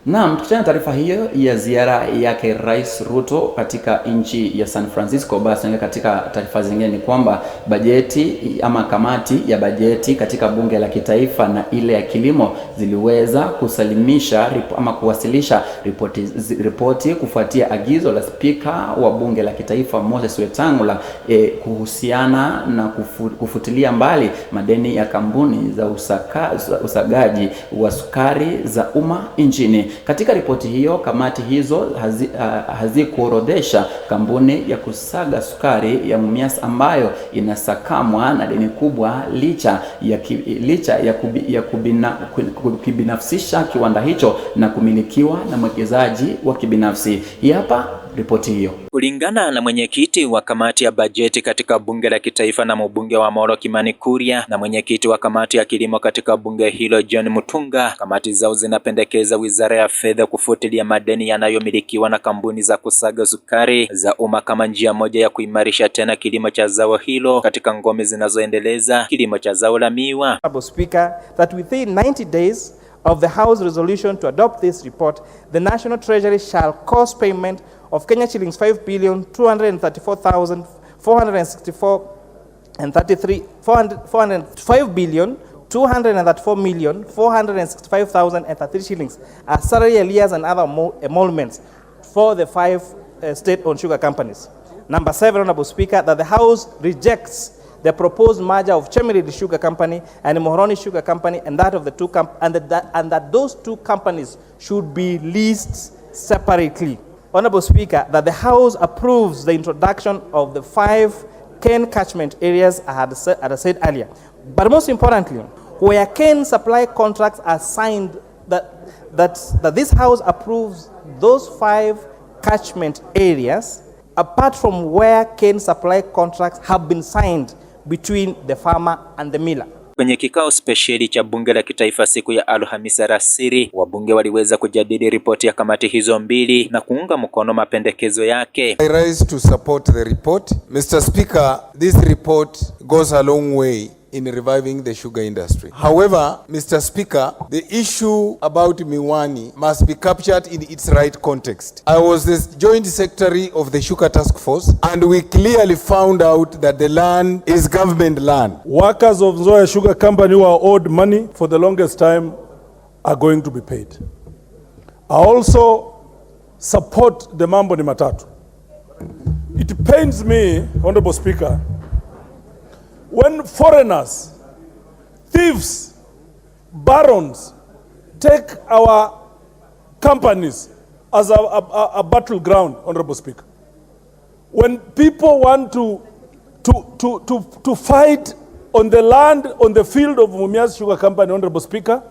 Naam, tukiachana taarifa hiyo ya ziara yake Rais Ruto katika nchi ya San Francisco, basi katika taarifa zingine ni kwamba bajeti ama kamati ya bajeti katika bunge la kitaifa na ile ya kilimo ziliweza kusalimisha ama kuwasilisha ripoti kufuatia agizo la spika wa bunge la kitaifa Moses Wetangula kuhusiana na kufutilia mbali madeni ya kampuni za usagaji wa sukari za umma nchini. Katika ripoti hiyo, kamati hizo hazikuorodhesha kampuni ya kusaga sukari ya Mumias ambayo inasakamwa na deni kubwa licha ya kubinafsisha kiwanda hicho na kumilikiwa na mwekezaji wa kibinafsi. Hapa ripoti hiyo. Kulingana na mwenyekiti wa kamati ya bajeti katika bunge la kitaifa na mbunge wa Molo Kimani Kuria na mwenyekiti wa kamati ya kilimo katika bunge hilo John Mutunga, kamati zao zinapendekeza wizara ya fedha kufutilia madeni yanayomilikiwa na kampuni za kusaga sukari za umma kama njia moja ya kuimarisha tena kilimo cha zao hilo katika ngome zinazoendeleza kilimo cha zao la miwa. Speaker, that within 90 days of the House resolution to adopt this report, the National Treasury shall cause payment of Kenya shillings 5,234,465,465,033 shillings as salary arrears and other emoluments for the 5 state-owned sugar companies. Number 7, Honorable Speaker, that the House rejects the proposed merger of Chemelil Sugar Company and Mohoroni Sugar Company, and that of the two and that those two companies should be leased separately. Honorable Speaker, that the House approves the introduction of the 5 cane catchment areas I had said earlier. But most importantly, where cane supply contracts are signed, that this House approves those 5 catchment areas apart from where cane supply contracts have been signed between the farmer and the miller. Kwenye kikao spesheli cha bunge la kitaifa siku ya Alhamisi alasiri, wabunge waliweza kujadili ripoti ya kamati hizo mbili na kuunga mkono mapendekezo yake. I rise to support the report. Mr. Speaker, this report goes a long way in reviving the sugar industry. However, Mr. Speaker, the issue about Miwani must be captured in its right context. I was the Joint Secretary of the Sugar Task Force, and we clearly found out that the land is government land. Workers of Nzoia Sugar Company who are owed money for the longest time are going to be paid. I also support the mambo ni matatu. It pains me, Honorable Speaker, when foreigners, thieves, barons take our companies as a battleground, Honorable Speaker. When people want to fight on the land, on the field of Mumias Sugar Company, Honorable Speaker,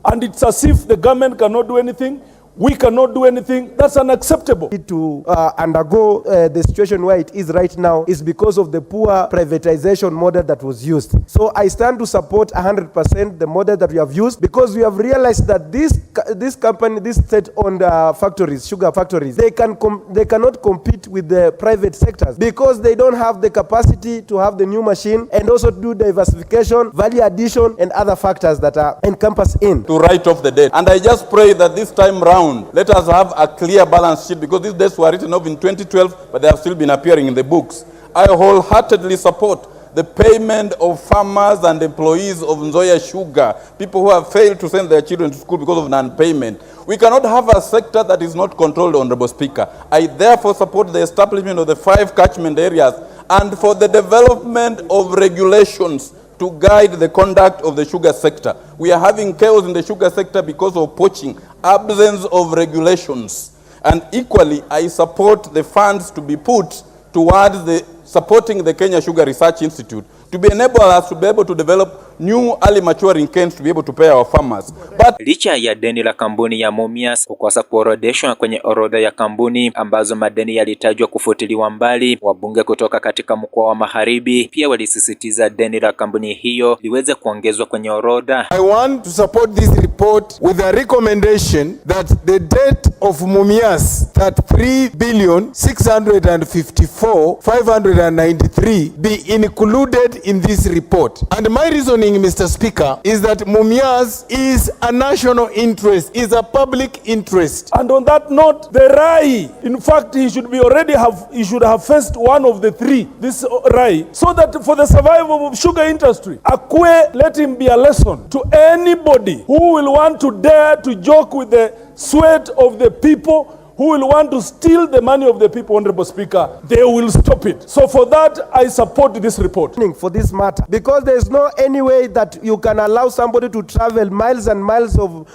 and it's as if the government cannot do anything, we cannot do anything, that's unacceptable. To undergo the situation where it is right now is because of the poor privatization model that was used. So I stand to support 100% the model that we have used, because we have realized that this company, these state-owned factories, sugar factories, they cannot compete with the private sectors because they don't have the capacity to have the new machine and also do diversification, value addition, and other factors that are encompassed in. To write off the debt. And I just pray that this time round, let us have a clear balance sheet, because these debts were written off in 2012, but they have still been appearing in the books. I wholeheartedly support the payment of farmers and employees of Nzoia Sugar, people who have failed to send their children to school because of non-payment. We cannot have a sector that is not controlled, Honorable Speaker. I therefore support the establishment of the 5 catchment areas and for the development of regulations to guide the conduct of the sugar sector. We are having chaos in the sugar sector because of poaching, absence of regulations. And equally, I support the funds to be put towards supporting the Kenya Sugar Research Institute to be enable us to be able to develop new early maturing canes to be able to pay our farmers. But licha ya deni la kampuni ya Mumias kukosa kuorodeshwa kwenye orodha ya kampuni ambazo madeni yalitajwa kufutiliwa mbali, wabunge kutoka katika mkoa wa Magharibi pia walisisitiza deni la kampuni hiyo liweze kuongezwa kwenye orodha. I want to support this report with a recommendation that the debt of Mumias, that 3,654,593 be included in this report. And my reasoning happening, Mr. Speaker, is that Mumias is a national interest, is a public interest. And on that note, the Rai, in fact, he should have faced one of the three, this Rai, so that for the survival of sugar industry, Akwe, let him be a lesson to anybody who will want to dare to joke with the sweat of the people, who will want to steal the money of the people, Honorable Speaker. They will stop it. So for that, I support this report. For this matter, because there is no any way that you can allow somebody to travel miles and miles of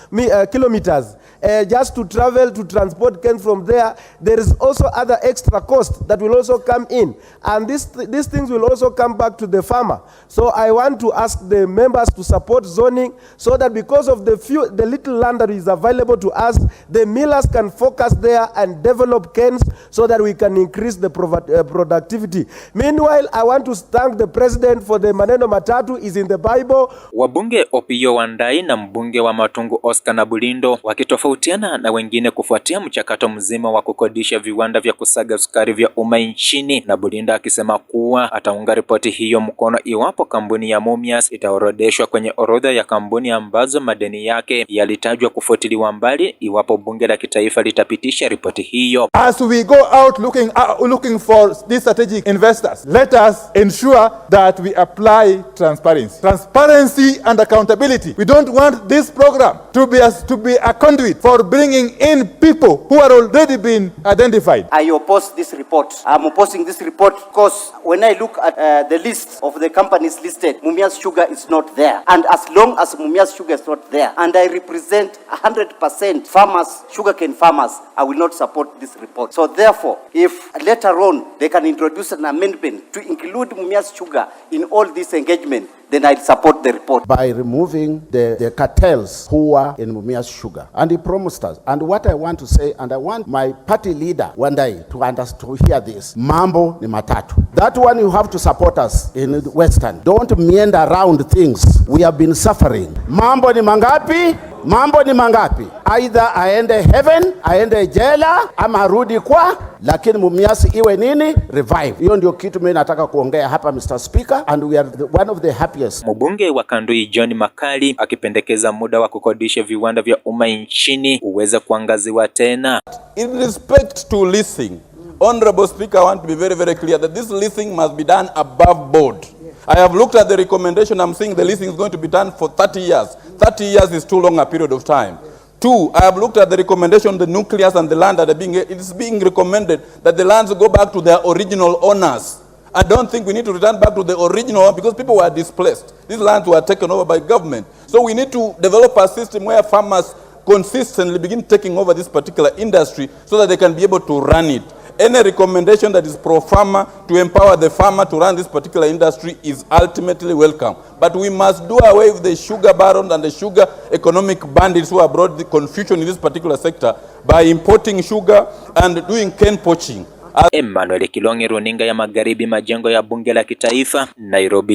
kilometers just to travel to transport cans from there. There is also other extra cost that will also come in, and these things will also come back to the farmer. So I want to ask the members to support zoning, so that because of the little land that is available to us, the millers can focus there and develop cans so that we can increase the productivity. Meanwhile, I want to thank the president for the maneno matatu is in the Bible. Wabunge Opiyo Wandayi na mbunge wa Matungu Oscar Nabulindo wakitofautiana na wengine kufuatia mchakato mzima wa kukodisha viwanda vya kusaga sukari vya umma nchini. Nabulindo akisema kuwa ataunga ripoti hiyo mkono iwapo kampuni ya Mumias itaorodeshwa kwenye orodha ya kampuni ambazo madeni yake yalitajwa kufutiliwa mbali iwapo bunge la kitaifa litapitisha ripoti hiyo. As we go out looking for these strategic investors, let us ensure that we apply transparency. Transparency and accountability. We don't want this program to be a conduit for bringing in people who are already been identified. I oppose this report. I'm opposing this report because when I look at the list of the companies listed, Mumias Sugar is not there. And as long as Mumias Sugar is not there, and I represent 100% farmers, sugarcane farmers, I will not support this report. So therefore, if later on they can introduce an amendment to include Mumias Sugar in all this engagement, then I'll support the report. By removing the cartels who are in Mumias Sugar. And he promised us. And what I want to say, and I want my party leader, Wandayi, to hear this. Mambo ni matatu. That one you have to support us in the Western. Don't meander around things. We have been suffering. Mambo ni mangapi? Mambo ni mangapi? Either aende heaven, aende jela, ama arudi kwa, lakini Mumias iwe nini? Revive. Hiyo ndio kitu mimi nataka kuongea hapa, Mr. Speaker, and we are one of the happiest. Mbunge wa Kandui John Makali akipendekeza muda wa kukodisha viwanda vya umma nchini uweze kuangaziwa tena. In respect to leasing, Honorable Speaker, I want to be very, very clear that this leasing must be done above board. I have looked at the recommendation. I'm saying the leasing is going to be done for 30 years. 30 years is too long a period of time. 2, I have looked at the recommendation, the nucleus and the land that it is being recommended that the lands go back to their original owners. I don't think we need to return back to the original one because people were displaced. These lands were taken over by government. So we need to develop a system where farmers consistently begin taking over this particular industry so that they can be able to run it. Any recommendation that is pro-farmer to empower the farmer to run this particular industry is ultimately welcome. But we must do away with the sugar barons and the sugar economic bandits who have brought the confusion in this particular sector by importing sugar and doing cane poaching. Emmanuel Kilonge, runinga ya Magharibi, majengo ya bunge la kitaifa, Nairobi.